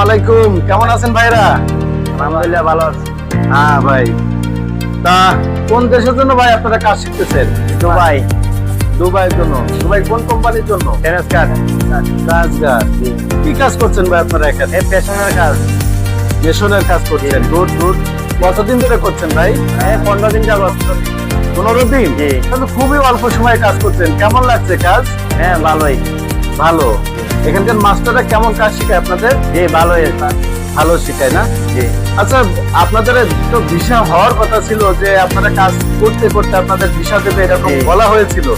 আলাইকুম, কেমন আছেন ভাইরা? আলহামদুলিল্লাহ ভালো আছি। হ্যাঁ ভাই, তা কোন দেশের জন্য ভাই আপনারা কাজ শিখতেছেন? দুবাই। দুবাইয়ের জন্য। দুবাই কোন কোম্পানির জন্য? কাজগার। কি কাজ করছেন ভাই আপনারা এখানে? পেশনের কাজ। মেশনের কাজ করছেন। Good good. কতদিন ধরে করছেন ভাই? 15 দিন যাবত। 15 দিন? জি। তাহলে খুবই অল্প সময় কাজ করছেন। কেমন লাগছে কাজ? হ্যাঁ ভালোই। ভালো। এখানকার মাস্টাররা কেমন কাজ শেখায় আপনাদের? জি ভালোই। ভালো শেখায় না? জি। আচ্ছা, আপনাদের তো ভিসা হওয়ার কথা ছিল যে আপনারা কাজ করতে করতে আপনাদের ভিসা দেবে এরকম জি। বলা হয়েছিল।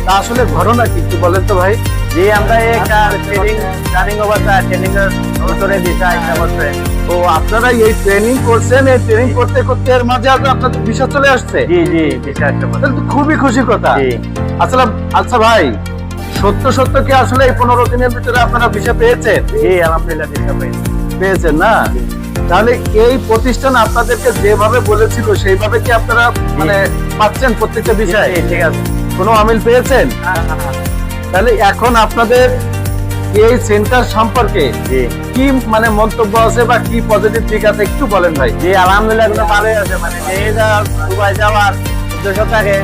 তা আসলে ঘটনা কি একটু বলেন তো ভাই? জি আমরা এই ট্রেনিং অবস্থা ট্রেনিং এর ভিতরে ভিসা ইচ্ছা করছে। তো আপনারা এই ট্রেনিং করছেন, এই ট্রেনিং করতে করতে এর মাঝে আপনাদের ভিসা চলে আসছে? জি জি ভিসা ইচ্ছা করছে। তাহলে তো খুবই খুশির কথা। জি। আসলে আচ্ছা ভাই, সত্য সত্য কি আসলে এই 15 দিনের ভিতরে আপনারা ভিসা পেয়েছেন? জি আলহামদুলিল্লাহ ভিসা পেয়েছেন না? তাহলে এই প্রতিষ্ঠান আপনাদেরকে যেভাবে বলেছিল সেইভাবে কি আপনারা মানে পাচ্ছেন প্রত্যেকটা বিষয়? ঠিক আছে। কোনো আমিল পেয়েছেন? তাহলে এখন আপনাদের এই সেন্টার সম্পর্কে জি কি মানে মন্তব্য আছে বা কি পজিটিভ দিক আছে একটু বলেন ভাই। জি আলহামদুলিল্লাহ এগুলো ভালোই আছে। মানে এই দুবাই যাওয়ার উদ্দেশ্য থাকে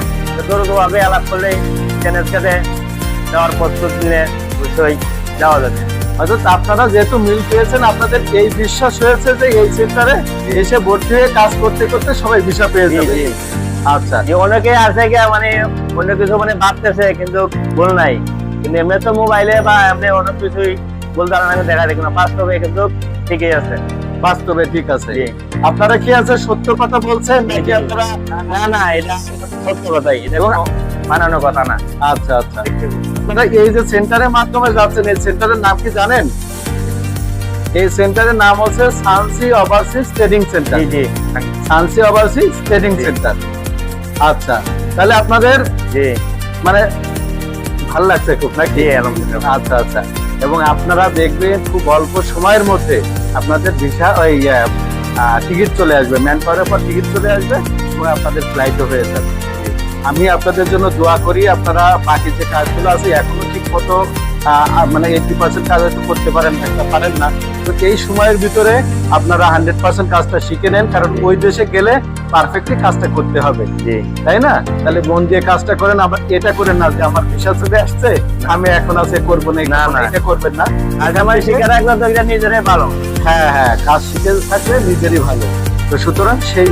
দূরভাবে আলাপ করলেই চ্যানেলকে যাওয়ার প্রস্তুত নিলে অবশ্যই যাওয়া যাবে। অর্থাৎ আপনারা যেহেতু মিল পেয়েছেন, আপনাদের এই বিশ্বাস হয়েছে যে এই সেন্টারে এসে ভর্তি হয়ে কাজ করতে করতে সবাই ভিসা পেয়ে যাবে। আচ্ছা, যে অনেকে আছে কি মানে অন্য কিছু মানে ভাবতেছে কিন্তু ভুল নাই, কিন্তু এমনি তো মোবাইলে বা এমনি অনেক কিছুই ভুল ধারণা দেখা যায়, কিন্তু বাস্তবে কিন্তু ঠিকই আছে। বাস্তবে ঠিক আছে। জি। আপনারা কি আছে সত্য কথা বলছেন নাকি আপনারা? না না এটা সত্য কথাই, এটা কোনো বানানো কথা না। আচ্ছা আচ্ছা, আপনারা এই যে সেন্টারের মাধ্যমে যাচ্ছেন, এই সেন্টারের নাম কি জানেন? এই সেন্টারের নাম হচ্ছে সানসি ওভারসিজ ট্রেডিং সেন্টার। জি জি সানসি ওভারসিজ ট্রেডিং সেন্টার। আচ্ছা, তাহলে আপনাদের জি মানে ভালো লাগছে খুব নাকি? জি আলহামদুলিল্লাহ। আচ্ছা আচ্ছা, এবং আপনারা দেখবেন খুব অল্প সময়ের মধ্যে আপনাদের ভিসা ওই টিকিট চলে আসবে, ম্যান পাওয়ারের পর টিকিট চলে আসবে এবং আপনাদের ফ্লাইটও হয়ে যাবে। আমি আপনাদের জন্য দোয়া করি আপনারা বাকি যে কাজগুলো আছে এখনো ঠিক মতো মানে 80% কাজ হয়তো করতে পারেন না, তো এই সময়ের ভিতরে আপনারা 100% কাজটা শিখে নেন, কারণ ওই দেশে গেলে পারফেক্টলি কাজটা করতে হবে, তাই না? তাহলে মন দিয়ে কাজটা করেন, আবার এটা করেন না যে আমার ভিসা চলে আসছে আমি এখন আছে করবো না, এটা করবেন না। আজ আমার শিখে রাখলে তো এটা নিজেরাই ভালো। হ্যাঁ হ্যাঁ, কাজ শিখে থাকলে নিজেরই ভালো। তো সুতরাং সেই